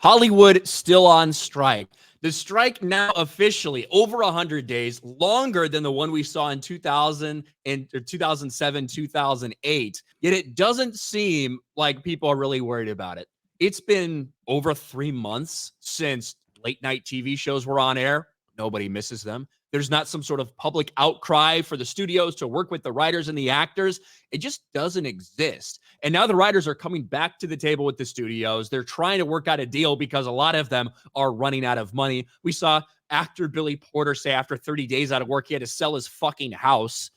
Hollywood still on strike. The strike now officially over 100 days, longer than the one we saw in 2007, 2008. Yet it doesn't seem like people are really worried about it. It's been over 3 months since late night TV shows were on air. Nobody misses them. There's not some sort of public outcry for the studios to work with the writers and the actors. It just doesn't exist. And now the writers are coming back to the table with the studios. They're trying to work out a deal because a lot of them are running out of money. We saw actor Billy Porter say after 30 days out of work, he had to sell his fucking house,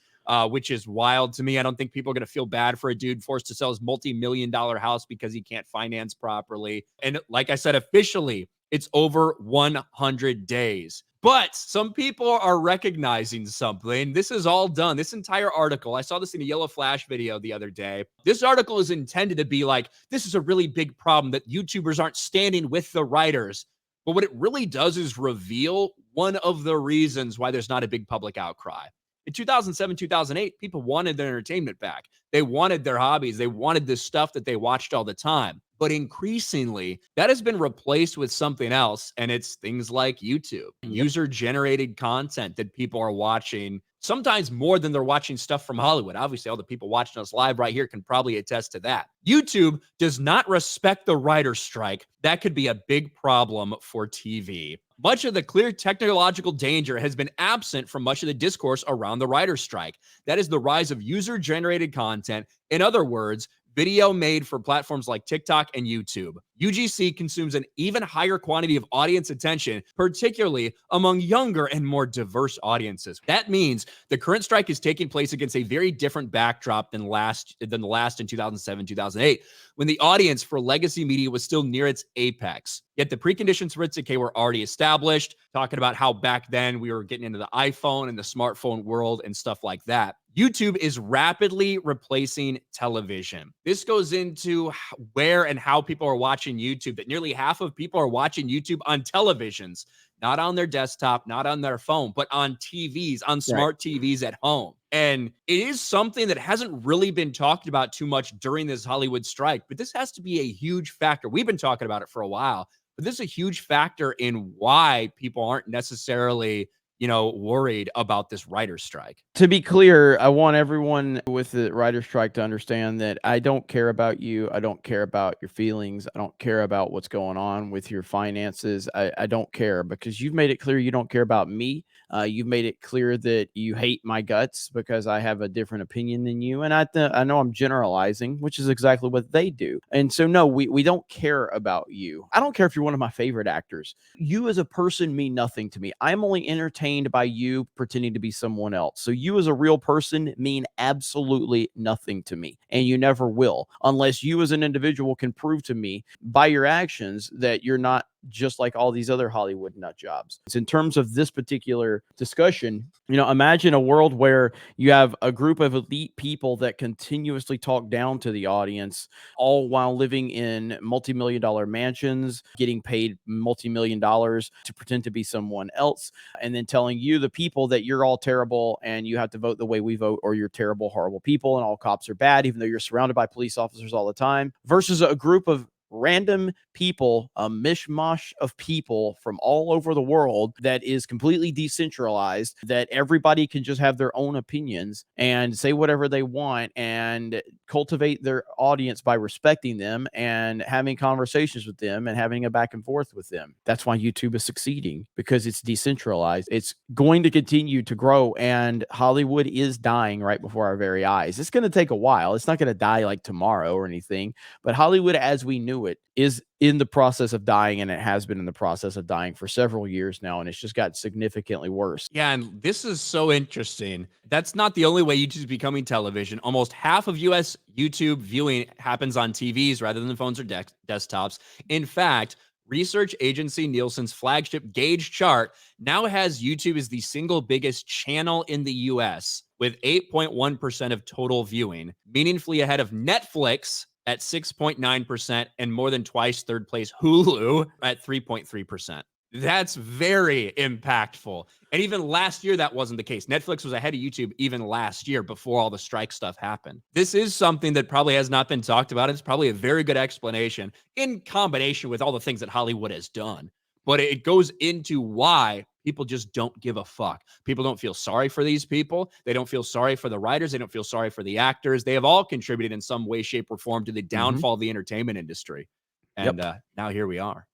which is wild to me. I don't think people are going to feel bad for a dude forced to sell his multi-million-dollar house because he can't finance properly. And like I said, officially, it's over 100 days. But some people are recognizing something. This is all done. This entire article, I saw this in a Yellow Flash video the other day. This article is intended to be like, this is a really big problem that YouTubers aren't standing with the writers. But what it really does is reveal one of the reasons why there's not a big public outcry. In 2007, 2008, people wanted their entertainment back. They wanted their hobbies. They wanted this stuff that they watched all the time. But increasingly, that has been replaced with something else, and it's things like YouTube, user-generated content that people are watching, sometimes more than they're watching stuff from Hollywood. Obviously, all the people watching us live right here can probably attest to that. YouTube does not respect the writer's strike. That could be a big problem for TV. Much of the clear technological danger has been absent from much of the discourse around the writer's strike. That is the rise of user-generated content. In other words, video made for platforms like TikTok and YouTube. UGC consumes an even higher quantity of audience attention, particularly among younger and more diverse audiences. That means the current strike is taking place against a very different backdrop than the last in 2007, 2008, when the audience for legacy media was still near its apex. Yet the preconditions for its decay were already established, talking about how back then we were getting into the iPhone and the smartphone world and stuff like that. YouTube is rapidly replacing television. This goes into where and how people are watching YouTube, that nearly half of people are watching YouTube on televisions, not on their desktop, not on their phone, but on TVs, on smart TVs at home. And it is something that hasn't really been talked about too much during this Hollywood strike, but this has to be a huge factor. We've been talking about it for a while, but this is a huge factor in why people aren't necessarily worried about this writer's strike. To be clear, I want everyone with the writer's strike to understand that I don't care about you. I don't care about your feelings. I don't care about what's going on with your finances. I don't care, because you've made it clear you don't care about me. You've made it clear that you hate my guts because I have a different opinion than you. And I know I'm generalizing, which is exactly what they do. And so, no, we don't care about you. I don't care if you're one of my favorite actors. You as a person mean nothing to me. I'm only entertained by you pretending to be someone else. So you as a real person mean absolutely nothing to me, and you never will, unless you as an individual can prove to me by your actions that you're not just like all these other Hollywood nut jobs. It's in terms of this particular discussion, imagine a world where you have a group of elite people that continuously talk down to the audience, all while living in multi-million-dollar mansions, getting paid multi-million dollars to pretend to be someone else, and then telling you, the people, that you're all terrible and you have to vote the way we vote, or you're terrible, horrible people, and all cops are bad, even though you're surrounded by police officers all the time, versus a group of random people, a mishmash of people from all over the world that is completely decentralized, that everybody can just have their own opinions and say whatever they want and cultivate their audience by respecting them and having conversations with them and having a back and forth with them. That's why YouTube is succeeding, because it's decentralized. It's going to continue to grow, and Hollywood is dying right before our very eyes. It's going to take a while. It's not going to die like tomorrow or anything, but Hollywood as we knew it is in the process of dying, and it has been in the process of dying for several years now, and it's just gotten significantly worse. Yeah, and this is so interesting. That's not the only way YouTube is becoming television. Almost half of US YouTube viewing happens on TVs rather than phones or desktops. In fact, research agency Nielsen's flagship Gauge chart now has YouTube as the single biggest channel in the US, with 8.1% of total viewing, meaningfully ahead of Netflix at 6.9% and more than twice third place Hulu at 3.3%. That's very impactful. And even last year, that wasn't the case. Netflix was ahead of YouTube even last year before all the strike stuff happened. This is something that probably has not been talked about. It's probably a very good explanation in combination with all the things that Hollywood has done. But it goes into why people just don't give a fuck. People don't feel sorry for these people. They don't feel sorry for the writers. They don't feel sorry for the actors. They have all contributed in some way, shape, or form to the downfall of the entertainment industry. And now here we are.